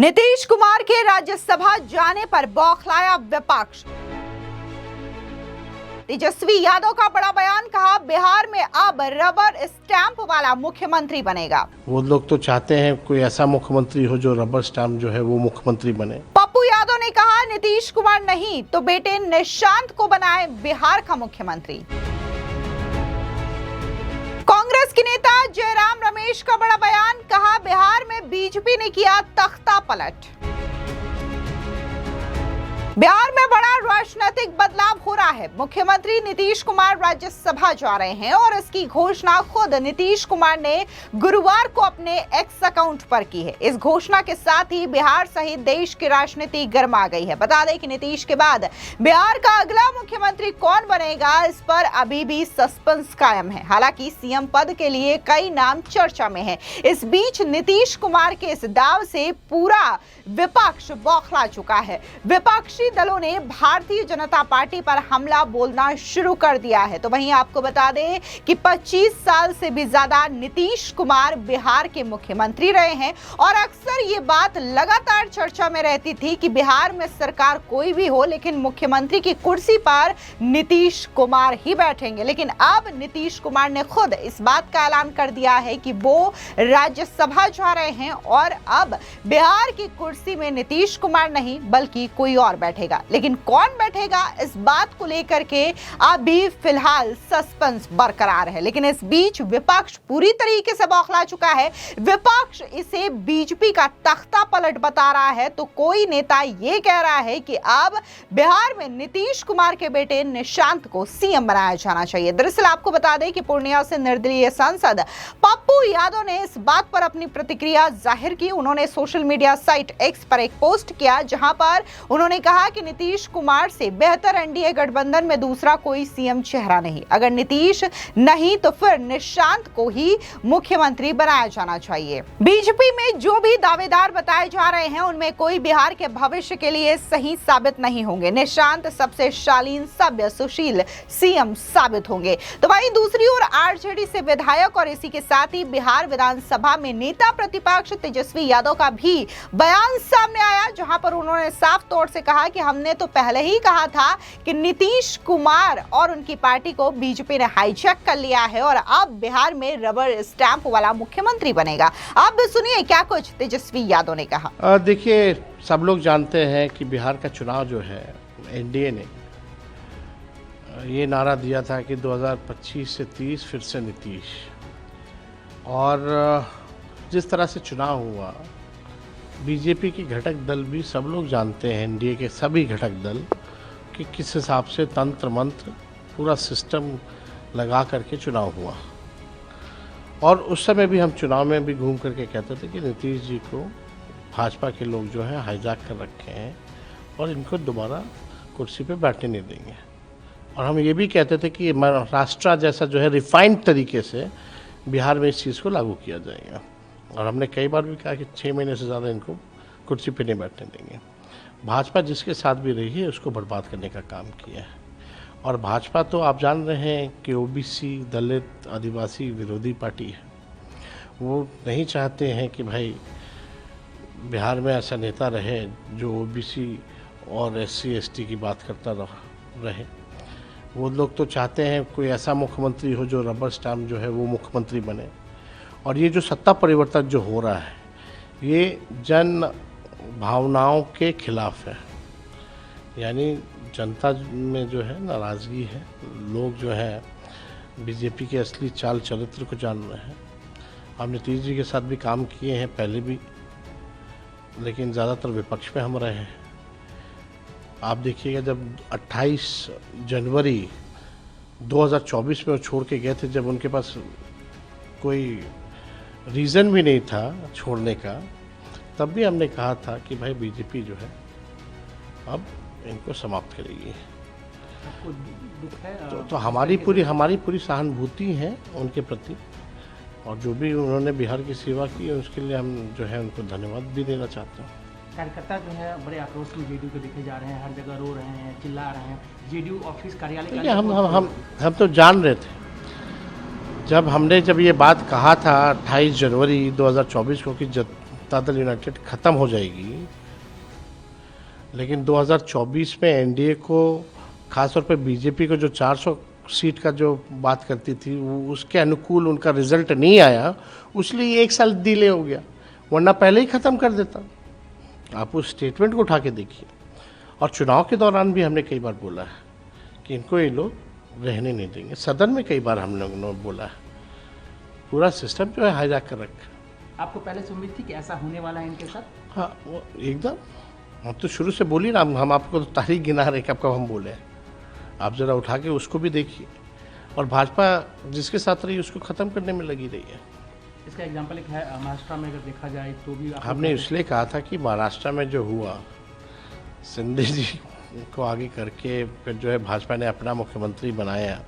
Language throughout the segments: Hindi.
नीतीश कुमार के राज्यसभा जाने पर बौखलाया विपक्ष। तेजस्वी यादव का बड़ा बयान, कहा बिहार में अब रबर स्टैंप वाला मुख्यमंत्री बनेगा। वो लोग तो चाहते हैं कोई ऐसा मुख्यमंत्री हो जो रबर स्टैंप जो है वो मुख्यमंत्री बने। पप्पू यादव ने कहा नीतीश कुमार नहीं तो बेटे निशांत को बनाए बिहार का मुख्यमंत्री। कांग्रेस के नेता जयराम रमेश का बड़ा बयान, कहा बिहार में बीजेपी ने किया तख्ता पलट। बिहार में बड़ा राजनीतिक बदलाव हो रहा है। मुख्यमंत्री नीतीश कुमार राज्यसभा जा रहे हैं और इसकी घोषणा खुद नीतीश कुमार ने गुरुवार को अपने एक्स अकाउंट पर की है। इस घोषणा के साथ ही बिहार सहित देश की राजनीति गर्मा गई है। बता दें कि नीतीश के बाद बिहार का अगला मुख्यमंत्री कौन बनेगा, इस पर अभी भी सस्पेंस कायम है। हालांकि सीएम पद के लिए कई नाम चर्चा में है। इस बीच नीतीश कुमार के इस दाव से पूरा विपक्ष बौखला चुका है। विपक्षी दलों ने भारतीय जनता पार्टी पर हमला बोलना शुरू कर दिया है। तो वहीं आपको बता दें कि 25 साल से भी ज्यादा नीतीश कुमार बिहार के मुख्यमंत्री रहे हैं और अक्सर ये बात लगातार चर्चा में रहती थी कि बिहार में सरकार कोई भी हो लेकिन मुख्यमंत्री की कुर्सी पर नीतीश कुमार ही बैठेंगे। लेकिन अब नीतीश कुमार ने खुद इस बात का ऐलान कर दिया है कि वो राज्यसभा जा रहे हैं और अब बिहार की कुर्सी में नीतीश कुमार नहीं बल्कि कोई और बैठेगा। लेकिन कौन बैठेगा, इस बात को लेकर के अभी फिलहाल सस्पेंस बरकरार है। लेकिन इस बीच विपक्ष पूरी तरीके से बौखला चुका है। विपक्ष इसे बीजेपी का तख्ता पलट बता रहा है तो कोई नेता ये कह रहा है कि अब बिहार में नीतीश कुमार के बेटे निशांत को सीएम बनाया जाना चाहिए। दरअसल आपको बता दें कि पूर्णिया से निर्दलीय सांसद पप्पू यादव ने इस बात पर अपनी प्रतिक्रिया जाहिर की। उन्होंने सोशल मीडिया साइट एक्स पर एक पोस्ट किया जहां पर उन्होंने कहा कि नीतीश कुमार से बेहतर एनडीए गठबंधन में दूसरा कोई सीएम चेहरा नहीं। अगर नीतीश नहीं तो फिर निशांत को ही मुख्यमंत्री बनाया जाना चाहिए। बीजेपी में जो भी दावेदार बताए जा रहे हैं उनमें कोई बिहार के भविष्य के लिए सही साबित नहीं होंगे। निशांत सबसे शालीन, सभ्य, सुशील सीएम साबित होंगे। तो वहीं दूसरी ओर आरजेडी से विधायक और इसी के साथ ही बिहार विधानसभा में नेता प्रतिपक्ष तेजस्वी यादव का भी बयान सामने आया जहां पर उन्होंने साफ तौर से कहा कि हमने तो पहले ही कहा था कि नीतीश कुमार और उनकी पार्टी को बीजेपी ने हाईजैक कर लिया है और अब बिहार में रबर स्टैंप वाला मुख्यमंत्री बनेगा। आप सुनिए क्या कुछ तेजस्वी यादव ने कहा। देखिए, सब लोग जानते हैं कि बिहार का चुनाव जो है एनडीए ने ये नारा दिया था कि 2025 से 30 फिर से नीतीश। और जिस तरह से चुनाव हुआ, बीजेपी की घटक दल भी सब लोग जानते हैं, एनडीए के सभी घटक दल, कि किस हिसाब से तंत्र मंत्र पूरा सिस्टम लगा करके चुनाव हुआ। और उस समय भी हम चुनाव में भी घूम करके कहते थे कि नीतीश जी को भाजपा के लोग जो है हाईजैक कर रखे हैं और इनको दोबारा कुर्सी पे बैठने नहीं देंगे। और हम ये भी कहते थे कि महाराष्ट्र जैसा जो है रिफाइंड तरीके से बिहार में इस चीज़ को लागू किया जाएगा। और हमने कई बार भी कहा कि 6 महीने से ज़्यादा इनको कुर्सी पे नहीं बैठने देंगे। भाजपा जिसके साथ भी रही है उसको बर्बाद करने का काम किया है। और भाजपा तो आप जान रहे हैं कि ओबीसी, दलित, आदिवासी विरोधी पार्टी है। वो नहीं चाहते हैं कि भाई बिहार में ऐसा नेता रहे जो ओबीसी और एससी एसटी की बात करता रहे। वो लोग तो चाहते हैं कोई ऐसा मुख्यमंत्री हो जो रबर स्टैंप जो है वो मुख्यमंत्री बने। और ये जो सत्ता परिवर्तन जो हो रहा है ये जन भावनाओं के खिलाफ है। यानी जनता में जो है नाराज़गी है। लोग जो है बीजेपी के असली चाल चरित्र को जान रहे हैं। हम नीतीश जी के साथ भी काम किए हैं पहले भी, लेकिन ज़्यादातर विपक्ष में हम रहे हैं। आप देखिएगा जब 28 जनवरी 2024 में वो छोड़ के गए थे, जब उनके पास कोई रीज़न भी नहीं था छोड़ने का, तब भी हमने कहा था कि भाई बीजेपी जो है अब इनको समाप्त करेगी। आपको दुख है? तो हमारी पूरी सहानुभूति है उनके प्रति। और जो भी उन्होंने बिहार की सेवा की उसके लिए हम जो है उनको धन्यवाद भी देना चाहते हैं। कार्यकर्ता जो है बड़े आक्रोश में जेडीयू को देखे जा रहे हैं, हर जगह रो रहे हैं, चिल्ला रहे हैं। जेडीयू ऑफिस कार्यालय हम तो जान रहे थे जब ये बात कहा था 28 जनवरी 2024 को कि जनता दल यूनाइटेड खत्म हो जाएगी, लेकिन 2024 में एनडीए को, खासतौर पे बीजेपी को जो 400 सीट का जो बात करती थी वो उसके अनुकूल उनका रिजल्ट नहीं आया, इसलिए 1 साल डिले हो गया, वरना पहले ही खत्म कर देता। आप उस स्टेटमेंट को उठा के देखिए। और चुनाव के दौरान भी हमने कई बार बोला है कि इनको ये लोग रहने नहीं देंगे। सदन में कई बार हम लोगों ने बोला है, पूरा सिस्टम जो है हाईजैक कर रखा है। आपको पहले से उम्मीद थी कि ऐसा होने वाला है इनके साथ? हाँ, वो एकदम, हम तो शुरू से बोली ना, हम आपको तो तारीख गिना रहे कब कब हम बोले हैं। आप जरा उठा के उसको भी देखिए। और भाजपा जिसके साथ रही उसको ख़त्म करने में लगी रही है। इसका एग्जाम्पल एक है महाराष्ट्र में, अगर देखा जाए तो भी हमने इसलिए कहा था कि महाराष्ट्र में जो हुआ, शिंदे जी को आगे करके फिर जो है भाजपा ने अपना मुख्यमंत्री बनाया,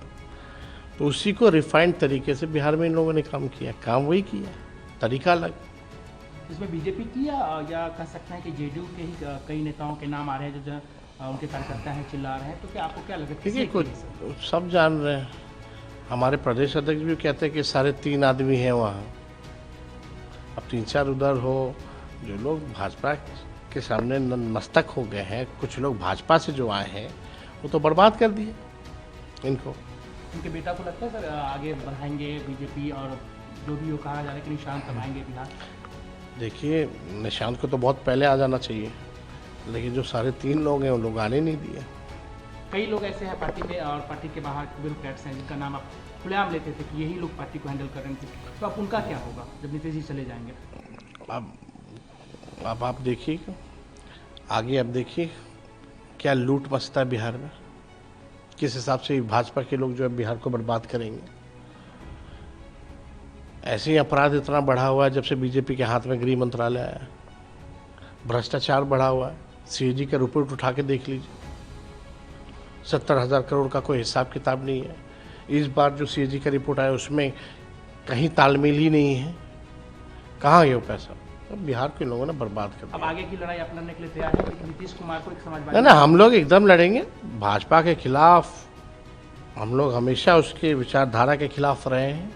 तो उसी को रिफाइंड तरीके से बिहार में इन लोगों ने काम किया। काम वही किया, तरीका अलग। इसमें बीजेपी की या कह सकते हैं कि जेडीयू के ही कई नेताओं के नाम आ रहे हैं जो उनके कार्यकर्ता हैं, चिल्ला रहे हैं, तो क्या आपको क्या लगता है? ठीक है, कुछ सब जान रहे हैं। हमारे प्रदेश अध्यक्ष भी कहते हैं कि 3.5 आदमी हैं वहाँ। अब 3-4 उधर हो, जो लोग भाजपा के सामने मस्तक हो गए हैं, कुछ लोग भाजपा से जो आए हैं वो तो बर्बाद कर दिए इनको। उनके बेटा को लगता है सर आगे बढ़ाएंगे बीजेपी, और जो भी वो कहा जा रहा है कि निशांत कमाएंगे बिहार? देखिए, निशांत को तो बहुत पहले आ जाना चाहिए, लेकिन जो 3.5 लोग हैं वो लोग आने नहीं दिए। कई लोग ऐसे हैं पार्टी में और पार्टी के बाहर ब्यूरोक्रेट्स हैं जिनका नाम आप खुलेआम लेते थे कि यही लोग पार्टी को हैंडल करेंगे, तो अब उनका क्या होगा जब नीतीश जी चले जाएंगे? अब आप देखिए आगे, अब देखिए क्या लूट मचता है बिहार में, किस हिसाब से भाजपा के लोग जो है बिहार को बर्बाद करेंगे। ऐसे ही अपराध इतना बढ़ा हुआ है जब से बीजेपी के हाथ में गृह मंत्रालय आया। भ्रष्टाचार बढ़ा हुआ है। सीएजी का रिपोर्ट उठा के देख लीजिए, 70,000 करोड़ का कोई हिसाब किताब नहीं है। इस बार जो सीएजी का रिपोर्ट आया उसमें कहीं तालमेल ही नहीं है। कहाँ है वो पैसा? अब बिहार के लोगों ने बर्बाद कर दिया। अब आगे की लड़ाई आप लड़ने के लिए तैयार है? नीतीश कुमार को एक समाजवादी ना, हम लोग एकदम लड़ेंगे भाजपा के खिलाफ। हम लोग हमेशा उसके विचारधारा के खिलाफ रहे हैं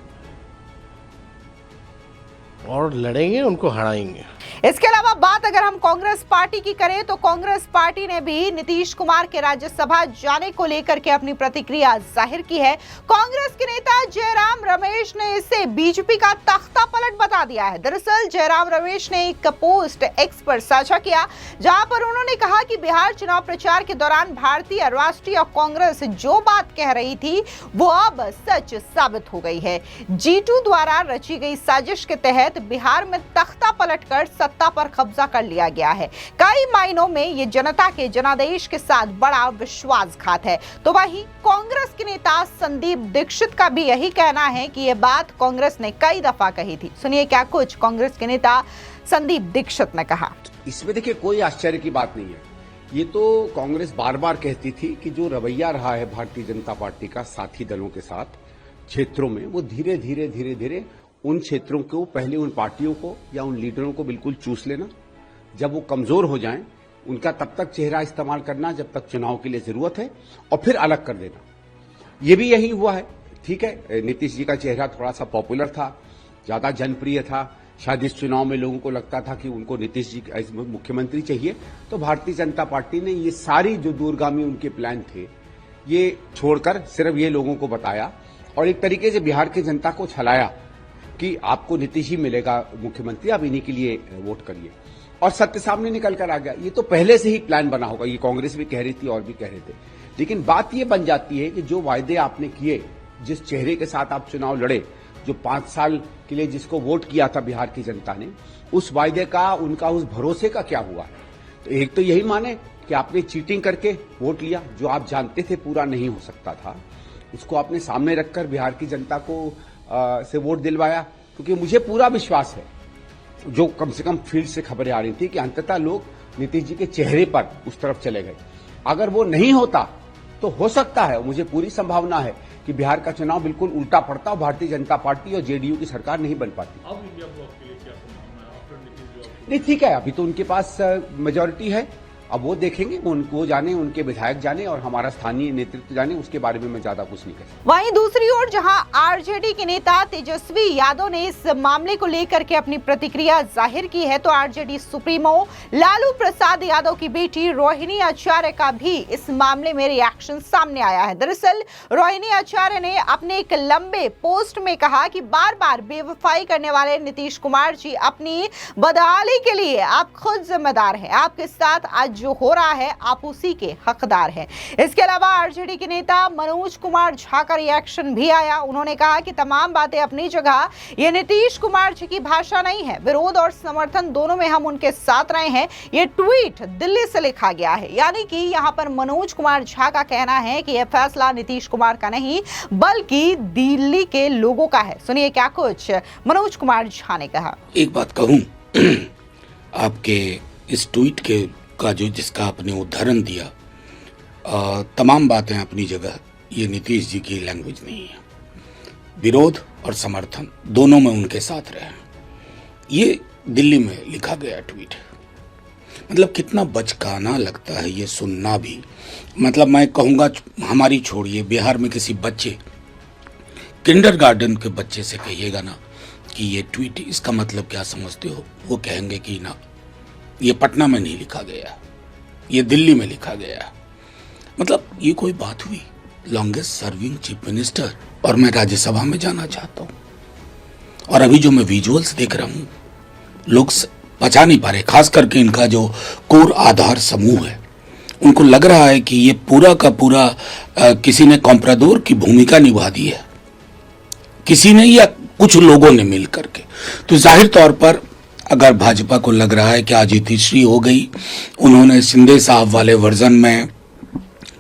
और लड़ेंगे, उनको हराएंगे। इसके अलावा बात अगर हम कांग्रेस पार्टी की करें तो कांग्रेस पार्टी ने भी नीतीश कुमार के राज्यसभा जाने को लेकर के अपनी प्रतिक्रिया जाहिर की है। कांग्रेस के नेता जयराम रमेश ने इसे बीजेपी का तख्ता पलट बता दिया है। दरअसल जयराम रमेश ने एक पोस्ट एक्स पर साझा किया, जहां पर उन्होंने कहा कि बिहार चुनाव प्रचार के दौरान भारतीय राष्ट्रीय कांग्रेस जो बात कह रही थी वो अब सच साबित हो गई है। G2 द्वारा रची गई साजिश के तहत बिहार में तख्ता पलटकर सत्ता पर कब्जा कर लिया गया है। कई मायनों में ये जनता के जनादेश के साथ बड़ा विश्वासघात है। तो वहीं कांग्रेस के नेता संदीप दीक्षित का भी यही कहना है कि ये बात कांग्रेस ने कई दफा कही थी। सुनिए क्या कुछ कांग्रेस के नेता संदीप दीक्षित ने कहा। इसमें देखिए कोई आश्चर्य की बात नहीं है। ये तो कांग्रेस बार बार कहती थी कि जो रवैया रहा है भारतीय जनता पार्टी का साथी दलों के साथ क्षेत्रों में, वो धीरे धीरे उन क्षेत्रों को, पहले उन पार्टियों को या उन लीडरों को बिल्कुल चूस लेना। जब वो कमजोर हो जाएं, उनका तब तक चेहरा इस्तेमाल करना जब तक चुनाव के लिए जरूरत है, और फिर अलग कर देना। ये भी यही हुआ है। ठीक है, नीतीश जी का चेहरा थोड़ा सा पॉपुलर था, ज्यादा जनप्रिय था। शायद इस चुनाव में लोगों को लगता था कि उनको नीतीश जी मुख्यमंत्री चाहिए, तो भारतीय जनता पार्टी ने ये सारी जो दूरगामी उनके प्लान थे ये छोड़कर सिर्फ ये लोगों को बताया और एक तरीके से बिहार की जनता को छलाया कि आपको नीतीश ही मिलेगा मुख्यमंत्री, आप इन्हीं के लिए वोट करिए, और सत्य सामने निकल कर आ गया। ये तो पहले से ही प्लान बना होगा, ये कांग्रेस भी कह रही थी और भी कह रहे थे। लेकिन बात ये बन जाती है कि जो वायदे आपने किए, जिस चेहरे के साथ आप चुनाव लड़े, जो 5 साल के लिए जिसको वोट किया था बिहार की जनता ने, उस वायदे का, उनका उस भरोसे का क्या हुआ? तो एक तो यही माने कि आपने चीटिंग करके वोट लिया, जो आप जानते थे पूरा नहीं हो सकता था, उसको आपने सामने रखकर बिहार की जनता को से वोट दिलवाया। क्योंकि मुझे पूरा विश्वास है, जो कम से कम फील्ड से खबरें आ रही थी, कि अंततः लोग नीतीश जी के चेहरे पर उस तरफ चले गए। अगर वो नहीं होता तो हो सकता है, मुझे पूरी संभावना है कि बिहार का चुनाव बिल्कुल उल्टा पड़ता और भारतीय जनता पार्टी और जेडीयू की सरकार नहीं बन पाती। अब इंडिया ब्लॉक के लिए क्या संभावना है आफ्टर नीतीश? नहीं, ठीक है, अभी तो उनके पास मेजोरिटी है अब वो देखेंगे, उनको जाने, उनके विधायक जाने और हमारा स्थानीय नेतृत्व जाने, उसके बारे में मैं ज्यादा कुछ नहीं कह सकता। वहीं दूसरी ओर जहां आरजेडी के नेता तेजस्वी यादव ने इस मामले को लेकर के अपनी प्रतिक्रिया जाहिर की है, तो आरजेडी सुप्रीमो लालू प्रसाद यादव की बेटी रोहिणी आचार्य का भी इस मामले में रिएक्शन सामने आया है। दरअसल रोहिणी आचार्य ने अपने एक लंबे पोस्ट में कहा कि बार बार बेवफाई करने वाले नीतीश कुमार जी, अपनी बदहाली के लिए आप खुद जिम्मेदार हैं। आपके साथ आज जो हो रहा है आप उसी के हकदार हैं। इसके अलावा आरजेडी के नेता मनोज कुमार झा का रिएक्शन भी आया। उन्होंने कहा कि तमाम बातें अपनी जगह, ये नीतीश कुमार जी की भाषा नहीं है। विरोध और समर्थन दोनों में हम उनके साथ रहे हैं। ये ट्वीट दिल्ली से लिखा गया है। यानी कि यहाँ पर मनोज कुमार झा का कहना है कि यह फैसला नीतीश कुमार का नहीं बल्कि दिल्ली के लोगों का है। सुनिए क्या कुछ मनोज कुमार झा ने कहा। एक बात कहूं, आपके इस ट्वीट के का जिसका आपने उदाहरण दिया, तमाम बातें अपनी जगह, ये नीतीश जी की लैंग्वेज नहीं है। विरोध और समर्थन दोनों में उनके साथ रहे, ये दिल्ली में लिखा गया ट्वीट। मतलब कितना बचकाना लगता है ये सुनना भी। मतलब मैं कहूँगा, हमारी छोड़िए, बिहार में किसी बच्चे, किंडरगार्टन के बच्चे से कहिएगा ना कि ये ट्वीट इसका मतलब क्या समझते हो, वो कहेंगे कि ना, ये पटना में नहीं लिखा गया, ये दिल्ली में लिखा गया। मतलब ये कोई बात हुई? लॉन्गेस्ट सर्विंग चीफ मिनिस्टर, और मैं राज्यसभा में जाना चाहता हूँ। और अभी जो मैं विजुअल्स देख रहा हूँ, लोग पचा नहीं पा रहे, खास करके इनका जो कोर आधार समूह है, उनको लग रहा है कि ये पूरा का पूरा किसी ने कॉम्प्राडोर की भूमिका निभा दी है, किसी ने या कुछ लोगों ने मिल करके। तो जाहिर तौर पर अगर भाजपा को लग रहा है कि आज तीसरी हो गई, उन्होंने शिंदे साहब वाले वर्जन में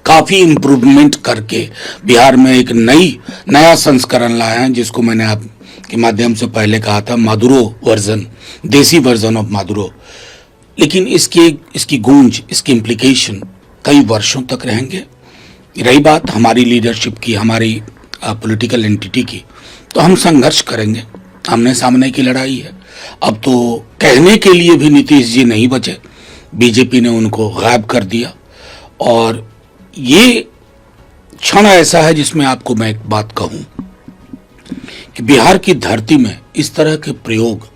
काफी इम्प्रूवमेंट करके बिहार में एक नया संस्करण लाया है, जिसको मैंने आपके माध्यम से पहले कहा था, मादुरो वर्जन, देसी वर्जन ऑफ मादुरो। लेकिन इसकी गूंज, इसकी इम्प्लीकेशन कई वर्षों तक रहेंगे। रही बात हमारी लीडरशिप की, हमारी पॉलिटिकल एंटिटी की, तो हम संघर्ष करेंगे, आमने सामने की लड़ाई है। अब तो कहने के लिए भी नीतीश जी नहीं बचे, बीजेपी ने उनको गायब कर दिया। और ये क्षण ऐसा है जिसमें आपको मैं एक बात कहूं कि बिहार की धरती में इस तरह के प्रयोग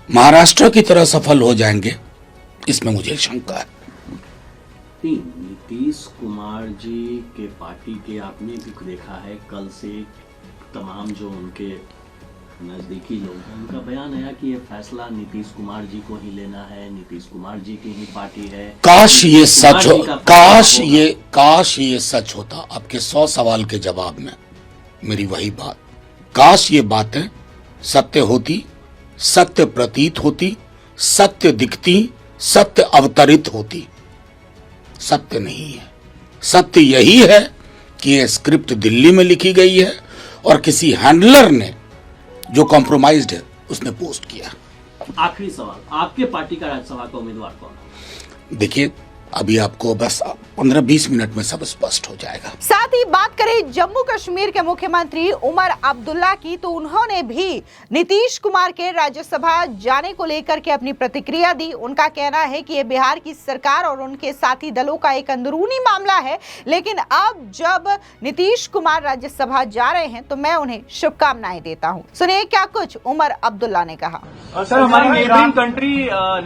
महाराष्ट्र की तरह सफल हो जाएंगे, इसमें मुझे शंका है। नीतीश कुमार जी के पार्टी के आपने भी देखा है, कल से तमाम जो उनके नजदीकी लोग हैं, उनका बयान आया कि ये फैसला नीतीश कुमार जी को ही लेना है, नीतीश कुमार जी की ही पार्टी है। काश ये सच हो, काश ये सच होता। आपके 100 सवाल के जवाब में मेरी वही बात, काश ये बातें सत्य होती, सत्य प्रतीत होती, सत्य दिखती, सत्य अवतरित होती। सत्य नहीं है। सत्य यही है कि ये स्क्रिप्ट दिल्ली में लिखी गई है और किसी हैंडलर ने जो कॉम्प्रोमाइज्ड है उसने पोस्ट किया। आखिरी सवाल, आपके पार्टी का राज्यसभा का उम्मीदवार कौन है? देखिए, अभी आपको बस 15-20 मिनट में सब स्पष्ट हो जाएगा। साथ ही बात करें जम्मू कश्मीर के मुख्यमंत्री उमर अब्दुल्ला की, तो उन्होंने भी नीतीश कुमार के राज्यसभा जाने को लेकर के अपनी प्रतिक्रिया दी। उनका कहना है कि यह बिहार की सरकार और उनके साथी दलों का एक अंदरूनी मामला है, लेकिन अब जब नीतीश कुमार राज्यसभा जा रहे हैं तो मैं उन्हें शुभकामनाएं देता हूं। सुनिए क्या कुछ उमर अब्दुल्ला ने कहा। सर, हमारी नेबरिंग कंट्री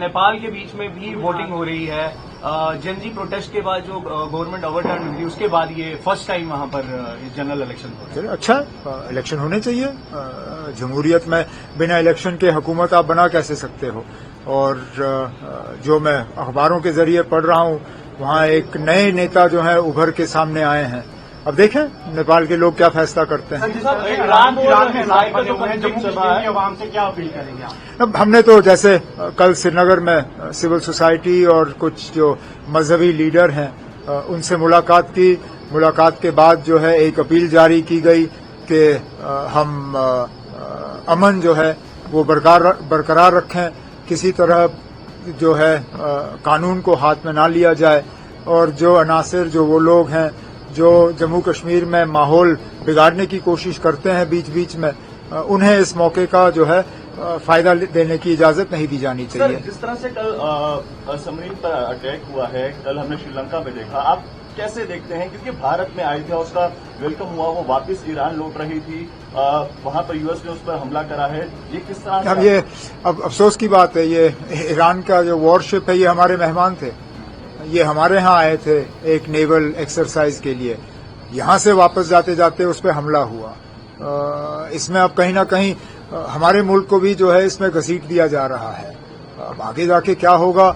नेपाल के बीच में भी वोटिंग हो रही है। जनजी प्रोटेस्ट के बाद जो गवर्नमेंट ओवरटर्न हुई, उसके बाद ये फर्स्ट टाइम वहां पर जनरल इलेक्शन हो रहा है। अच्छा, इलेक्शन होने चाहिए। जमहूरियत में बिना इलेक्शन के हुकूमत आप बना कैसे सकते हो? और जो मैं अखबारों के जरिए पढ़ रहा हूं, वहां एक नए नेता जो है उभर के सामने आए हैं। अब देखें नेपाल के लोग क्या फैसला करते हैं। अब हमने तो जैसे कल श्रीनगर में सिविल सोसाइटी और कुछ जो मजहबी लीडर हैं उनसे मुलाकात की। मुलाकात के बाद जो है एक अपील जारी की गई कि हम अमन जो है वो बरकरार रखें, किसी तरह जो है कानून को हाथ में ना लिया जाए, और जो अनासिर, जो वो लोग हैं जो जम्मू कश्मीर में माहौल बिगाड़ने की कोशिश करते हैं बीच बीच में, उन्हें इस मौके का जो है फायदा देने की इजाजत नहीं दी जानी सर, चाहिए। जिस तरह से कल सबमरीन पर अटैक हुआ है, कल हमने श्रीलंका में देखा, आप कैसे देखते हैं? क्योंकि भारत में आई थी और उसका वेलकम हुआ, वो वापस ईरान लौट रही थी, वहां पर यूएस ने उस पर हमला करा है, ये किस तरह से? अब ये अफसोस की बात है, ये ईरान का जो वॉरशिप है ये हमारे मेहमान थे, ये हमारे यहाँ आए थे एक नेवल एक्सरसाइज के लिए, यहाँ से वापस जाते जाते उस पर हमला हुआ। इसमें अब कहीं ना कहीं हमारे मुल्क को भी जो है इसमें घसीट दिया जा रहा है। अब आगे जाके क्या होगा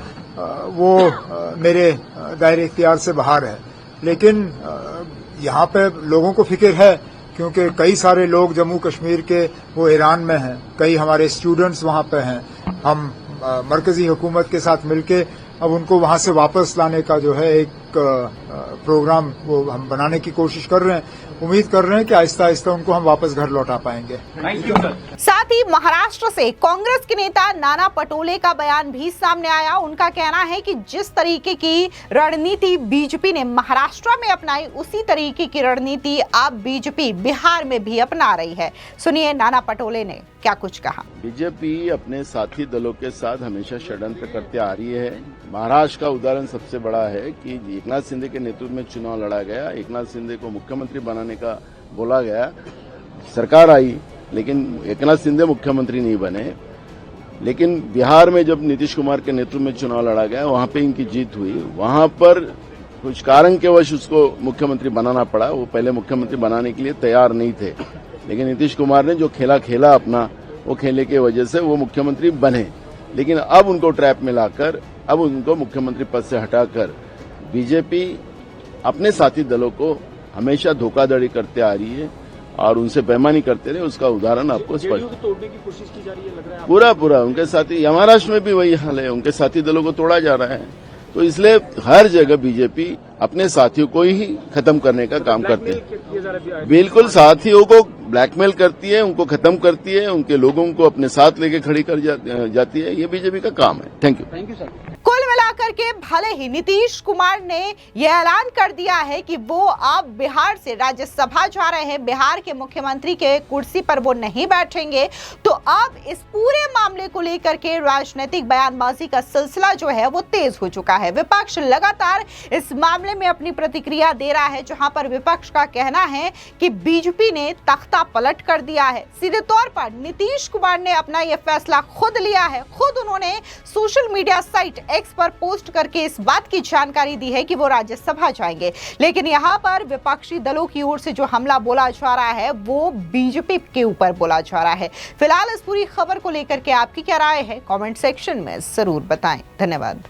वो मेरे दायरे इख्तियार से बाहर है, लेकिन यहाँ पे लोगों को फिक्र है क्योंकि कई सारे लोग जम्मू कश्मीर के वो ईरान में हैं, कई हमारे स्टूडेंट्स वहाँ पे हैं। हम मरकजी हुकूमत के साथ मिलके अब उनको वहाँ से वापस लाने का जो है एक प्रोग्राम वो हम बनाने की कोशिश कर रहे हैं। उम्मीद कर रहे हैं कि आहिस्ता आहिस्ता उनको हम वापस घर लौटा पाएंगे। Thank you sir. साथ ही महाराष्ट्र से कांग्रेस के नेता नाना पटोले का बयान भी सामने आया। उनका कहना है कि जिस तरीके की रणनीति बीजेपी ने महाराष्ट्र में अपनाई, उसी तरीके की रणनीति अब बीजेपी बिहार में भी अपना रही है। सुनिए नाना पटोले ने क्या कुछ कहा। बीजेपी अपने साथी दलों के साथ हमेशा षड्यंत्र करते आ रही है। महाराष्ट्र का उदाहरण सबसे बड़ा है कि एकनाथ शिंदे के नेतृत्व में चुनाव लड़ा गया, एकनाथ शिंदे को मुख्यमंत्री बनाने का बोला गया, सरकार आई, लेकिन एकनाथ शिंदे मुख्यमंत्री नहीं बने। लेकिन बिहार में जब नीतीश कुमार के नेतृत्व में चुनाव लड़ा गया, वहां पे इनकी जीत हुई। वहां पर कुछ कारण के वश उसको मुख्यमंत्री बनाना पड़ा। वो पहले मुख्यमंत्री बनाने के लिए तैयार नहीं थे, लेकिन नीतीश कुमार ने जो खेला अपना, वो खेले की वजह से वो मुख्यमंत्री बने। लेकिन अब उनको ट्रैप में लाकर, अब उनको मुख्यमंत्री पद से हटाकर बीजेपी अपने साथी दलों को हमेशा धोखाधड़ी करते आ रही है और उनसे बेईमानी करते रहे। उसका उदाहरण आपको स्पष्ट तोड़ने की कोशिश की जा रही है, लग रहा है पूरा उनके साथी, महाराष्ट्र में भी वही हाल है, उनके साथी दलों को तोड़ा जा रहा है। तो इसलिए हर जगह बीजेपी अपने साथियों को ही खत्म करने का काम करती है। बिल्कुल, साथियों को ब्लैकमेल करती है, उनको खत्म करती है, उनके लोगों को अपने साथ लेके खड़ी कर जाती है। ये बीजेपी का काम है। Thank you sir. कुल मिलाकर के भले ही नीतीश कुमार ने यह ऐलान कर दिया है कि वो अब बिहार से राज्यसभा जा रहे हैं, बिहार के मुख्यमंत्री के कुर्सी पर वो नहीं बैठेंगे, तो अब इस पूरे मामले को लेकर के राजनीतिक बयानबाजी का सिलसिला जो है वो तेज हो चुका है। विपक्ष लगातार इस मामले में अपनी प्रतिक्रिया दे रहा है, जहां पर विपक्ष का कहना है कि बीजेपी ने तख्ता पलट कर दिया है। सीधे तौर पर नीतीश कुमार ने अपना यह फैसला खुद लिया है। खुद उन्होंने सोशल मीडिया साइट एक्स पर पोस्ट करके इस बात की जानकारी दी है कि वो राज्यसभा जाएंगे। लेकिन यहां पर विपक्षी दलों की ओर से जो हमला बोला जा रहा है वो बीजेपी के ऊपर बोला जा रहा है। फिलहाल इस पूरी खबर को लेकर के आपकी क्या राय है, कमेंट सेक्शन में जरूर बताएं। धन्यवाद।